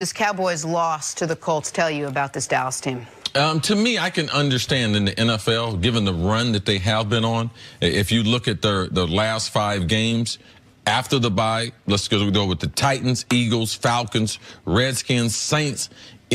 This Cowboys loss to the Colts tell you about this Dallas team? To me, I can understand in the NFL, given the run that they have been on, if you look at their last 5 games after the bye, let's go with the Titans, Eagles, Falcons, Redskins, Saints,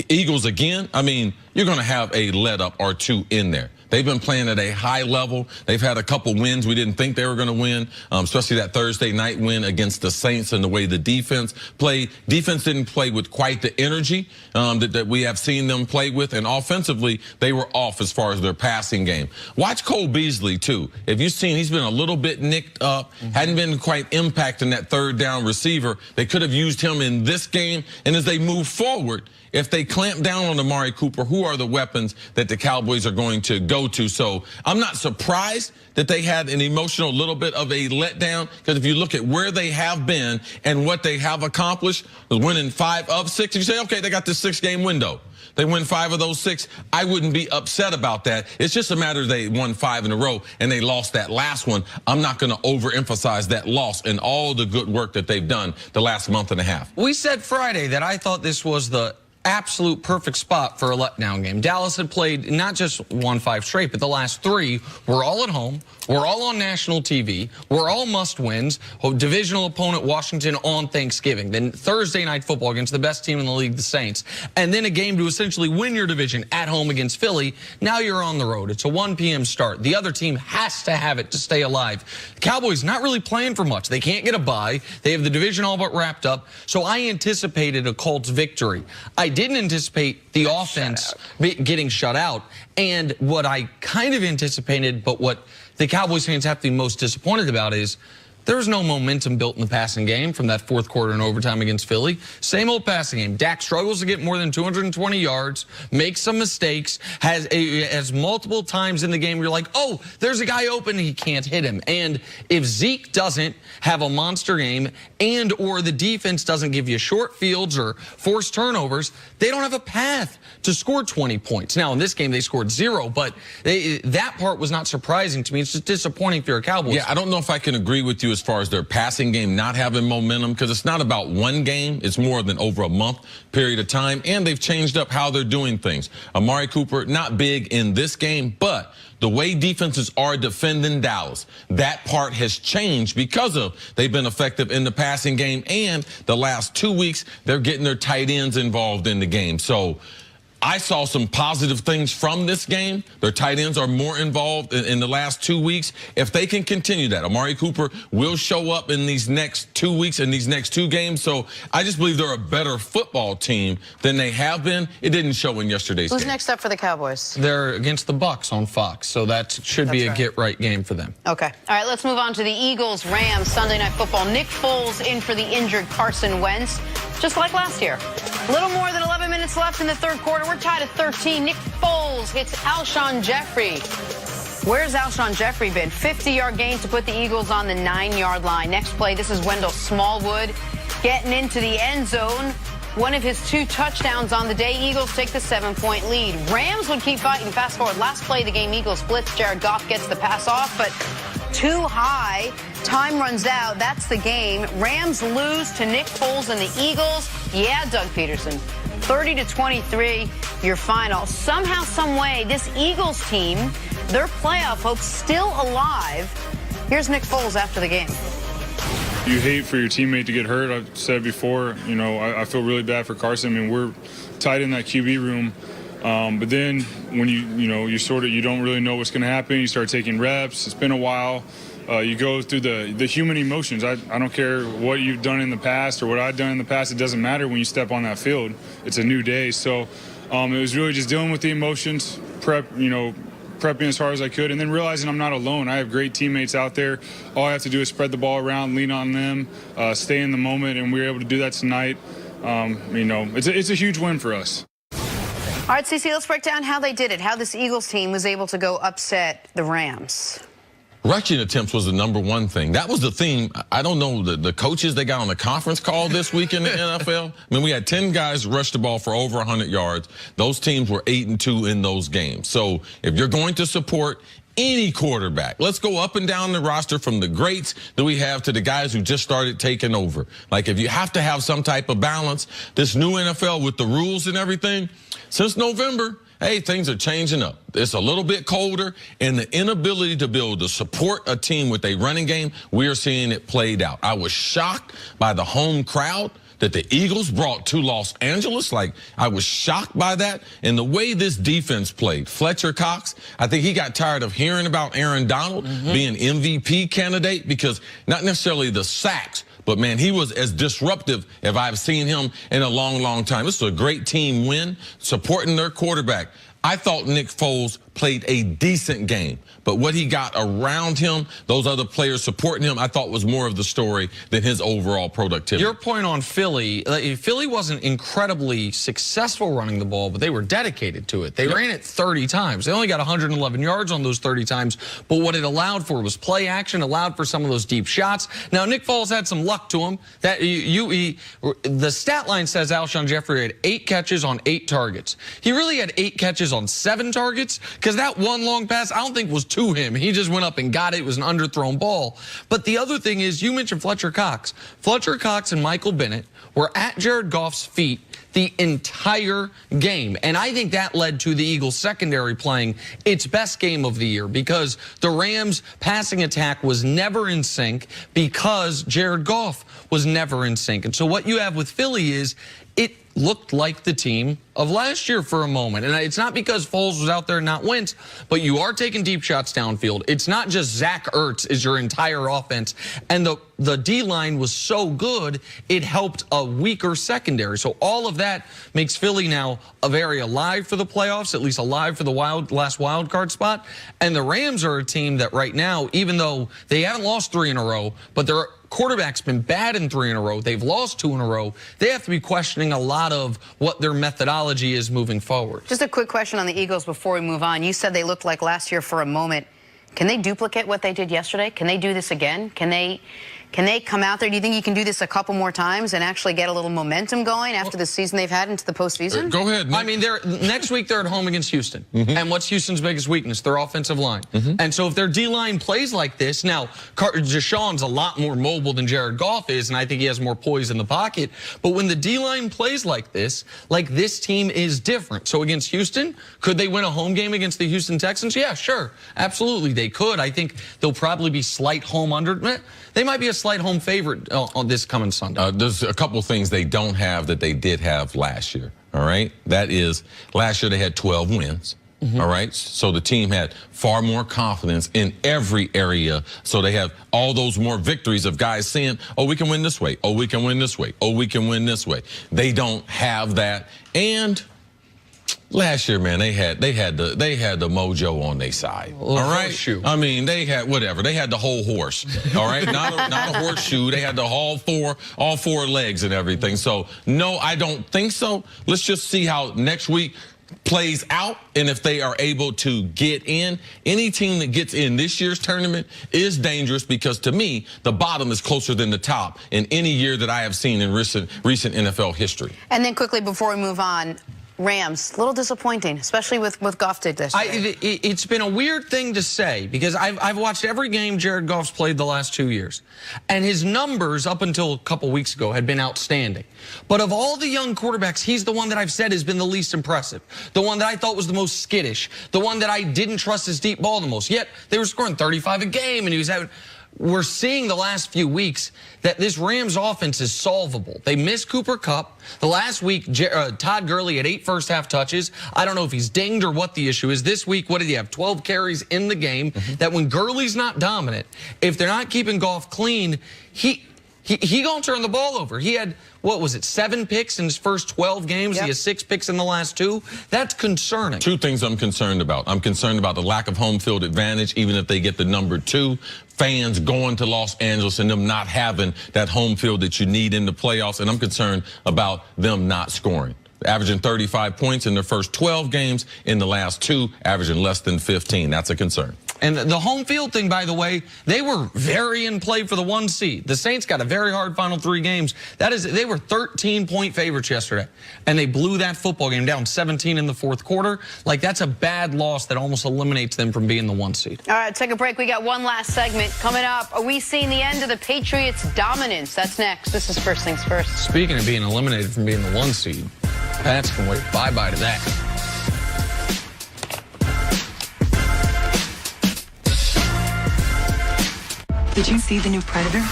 Eagles again. I mean, you're going to have a let up or two in there. They've been playing at a high level. They've had a couple wins we didn't think they were going to win, especially that Thursday night win against the Saints and the way the defense played. Defense didn't play with quite the energy that we have seen them play with, and offensively, they were off as far as their passing game. Watch Cole Beasley, too. If you've seen, he's been a little bit nicked up, hadn't been quite impacting that third down receiver. They could have used him in this game, and as they move forward, if they clamp down on Amari Cooper, who are the weapons that the Cowboys are going to go to? So I'm not surprised that they had an emotional little bit of a letdown, because if you look at where they have been and what they have accomplished, winning 5 of 6, you say, okay, they got this 6-game window. They win 5 of those 6. I wouldn't be upset about that. It's just a matter they won 5 in a row and they lost that last one. I'm not going to overemphasize that loss and all the good work that they've done the last month and a half. We said Friday that I thought this was the absolute perfect spot for a letdown game. Dallas had played not just won 5 straight, but the last 3 were all at home. We're all on national TV. We're all must-wins. Divisional opponent Washington on Thanksgiving. Then Thursday night football against the best team in the league, the Saints. And then a game to essentially win your division at home against Philly. Now you're on the road. It's a 1 p.m. start. The other team has to have it to stay alive. The Cowboys not really playing for much. They can't get a bye. They have the division all but wrapped up. So I anticipated a Colts victory. I didn't anticipate the offense getting shut out. And what I kind of anticipated, but what the Cowboys fans have to be most disappointed about, is there's no momentum built in the passing game from that 4th quarter in overtime against Philly. Same old passing game. Dak struggles to get more than 220 yards, makes some mistakes, has multiple times in the game where you're like, oh, there's a guy open, and he can't hit him. And if Zeke doesn't have a monster game and or the defense doesn't give you short fields or forced turnovers, they don't have a path to score 20 points. Now, in this game, they scored 0, but that part was not surprising to me. It's just disappointing for your Cowboys. Yeah, I don't know if I can agree with you as far as their passing game not having momentum, because it's not about one game. It's more than over a month period of time, and they've changed up how they're doing things. Amari Cooper, not big in this game, but the way defenses are defending Dallas, that part has changed because of they've been effective in the passing game, and the last 2 weeks, they're getting their tight ends involved in the game. So I saw some positive things from this game. Their tight ends are more involved in the last 2 weeks. If they can continue that, Amari Cooper will show up in these next 2 weeks, in these next 2 games. So I just believe they're a better football team than they have been. It didn't show in yesterday's game. Who's next up for the Cowboys? They're against the Bucs on Fox, so that should be a get-right game for them. Okay. All right, let's move on to the Eagles-Rams Sunday Night Football. Nick Foles in for the injured Carson Wentz, just like last year. A little more than 11 minutes left in the 3rd quarter. We're tied at 13. Nick Foles hits Alshon Jeffrey. Where's Alshon Jeffrey been? 50-yard gain to put the Eagles on the 9-yard line. Next play, this is Wendell Smallwood getting into the end zone. One of his 2 touchdowns on the day. Eagles take the 7-point lead. Rams would keep fighting. Fast forward, last play of the game, Eagles blitz. Jared Goff gets the pass off, but too high. Time runs out. That's the game. Rams lose to Nick Foles and the Eagles. Yeah, Doug Peterson. 30-23, your final. Somehow, some way, this Eagles team, their playoff hopes still alive. Here's Nick Foles after the game. You hate for your teammate to get hurt. I've said it before, you know, I feel really bad for Carson. I mean, we're tight in that QB room. But then when you don't really know what's going to happen. You start taking reps. It's been a while. You go through the human emotions. I don't care what you've done in the past or what I've done in the past. It doesn't matter when you step on that field. It's a new day. So it was really just dealing with the emotions, prepping as hard as I could, and then realizing I'm not alone. I have great teammates out there. All I have to do is spread the ball around, lean on them, stay in the moment, and we were able to do that tonight. It's a huge win for us. All right, Cece, let's break down how they did it, how this Eagles team was able to go upset the Rams. Rushing attempts was the #1 thing. That was the theme. I don't know the coaches they got on the conference call this week in the NFL. I mean, we had 10 guys rush the ball for over 100 yards. Those teams were 8-2 in those games. So if you're going to support any quarterback. Let's go up and down the roster from the greats that we have to the guys who just started taking over. Like, if you have to have some type of balance, this new NFL with the rules and everything, since November, hey, things are changing up. It's a little bit colder, and the inability to be able to support a team with a running game, we are seeing it played out. I was shocked by the home crowd that the Eagles brought to Los Angeles. Like, I was shocked by that. And the way this defense played, Fletcher Cox, I think he got tired of hearing about Aaron Donald being MVP candidate, because not necessarily the sacks, but, man, he was as disruptive as I've seen him in a long, long time. This is a great team win, supporting their quarterback. I thought Nick Foles played a decent game, but what he got around him, those other players supporting him, I thought was more of the story than his overall productivity. Your point on Philly, Philly wasn't incredibly successful running the ball, but they were dedicated to it. They ran it 30 times. They only got 111 yards on those 30 times, but what it allowed for was play action, allowed for some of those deep shots. Now, Nick Foles had some luck to him. That the stat line says Alshon Jeffrey had 8 catches on 8 targets. He really had 8 catches on 7 targets, because that one long pass I don't think was to him. He just went up and got it. It was an underthrown ball. But the other thing is, you mentioned Fletcher Cox. Fletcher Cox and Michael Bennett were at Jared Goff's feet the entire game. And I think that led to the Eagles secondary playing its best game of the year, because the Rams passing attack was never in sync, because Jared Goff was never in sync. And so what you have with Philly is, it looked like the team of last year for a moment. And it's not because Foles was out there and not Wentz, but you are taking deep shots downfield. It's not just Zach Ertz is your entire offense. And the D-line was so good, it helped a weaker secondary. So all of that makes Philly now a very alive for the playoffs, at least alive for the last wild card spot. And the Rams are a team that right now, even though they haven't lost 3 in a row, but they're quarterback's been bad in 3 in a row. They've lost 2 in a row. They have to be questioning a lot of what their methodology is moving forward. Just a quick question on the Eagles before we move on. You said they looked like last year for a moment. Can they duplicate what they did yesterday? Can they do this again? Can they come out there? Do you think you can do this a couple more times and actually get a little momentum going after the season they've had into the postseason? Go ahead, Nick. I mean, next week they're at home against Houston. And what's Houston's biggest weakness? Their offensive line. And so if their D-line plays like this, now, Deshaun's a lot more mobile than Jared Goff is, and I think he has more poise in the pocket. But when the D-line plays like this team is different. So against Houston, could they win a home game against the Houston Texans? Yeah, sure. Absolutely, they could. I think they'll probably be slight home under. They might be a slight home favorite on this coming Sunday. There's a couple things they don't have that they did have last year, all right? That is, last year they had 12 wins, all right? So the team had far more confidence in every area. So they have all those more victories of guys saying, oh, we can win this way. Oh, we can win this way. Oh, we can win this way. They don't have that. And last year, man, they had the mojo on their side. All right, horseshoe. I mean, they had whatever. They had the whole horse. All right, not a horseshoe. They had the all four legs and everything. So no, I don't think so. Let's just see how next week plays out, and if they are able to get in. Any team that gets in this year's tournament is dangerous, because to me, the bottom is closer than the top in any year that I have seen in recent NFL history. And then quickly before we move on, Rams, a little disappointing, especially with what Goff did this year. It's been a weird thing to say, because I've watched every game Jared Goff's played the last 2 years, and his numbers up until a couple weeks ago had been outstanding. But of all the young quarterbacks, he's the one that I've said has been the least impressive, the one that I thought was the most skittish, the one that I didn't trust his deep ball the most. Yet they were scoring 35 a game, and he was having... We're seeing the last few weeks that this Rams offense is solvable. They missed Cooper Kupp. The last week, Todd Gurley had 8 first-half touches. I don't know if he's dinged or what the issue is. This week, what did he have? 12 carries in the game. That when Gurley's not dominant, if they're not keeping Goff clean, he gonna turn the ball over. He had, what was it, 7 picks in his first 12 games. Yep. He has 6 picks in the last 2. That's concerning. 2 things I'm concerned about. I'm concerned about the lack of home field advantage, even if they get the number 2. Fans going to Los Angeles and them not having that home field that you need in the playoffs. And I'm concerned about them not scoring. Averaging 35 points in their first 12 games, in the last 2, averaging less than 15. That's a concern. And the home field thing, by the way, they were very in play for the 1 seed. The Saints got a very hard final 3 games. They were 13-point favorites yesterday, and they blew that football game down 17 in the 4th quarter. Like, that's a bad loss that almost eliminates them from being the 1 seed. All right, take a break. We got one last segment coming up. Are we seeing the end of the Patriots' dominance? That's next. This is First Things First. Speaking of being eliminated from being the 1 seed, Pats can wave bye-bye to that. Did you see the new Predator?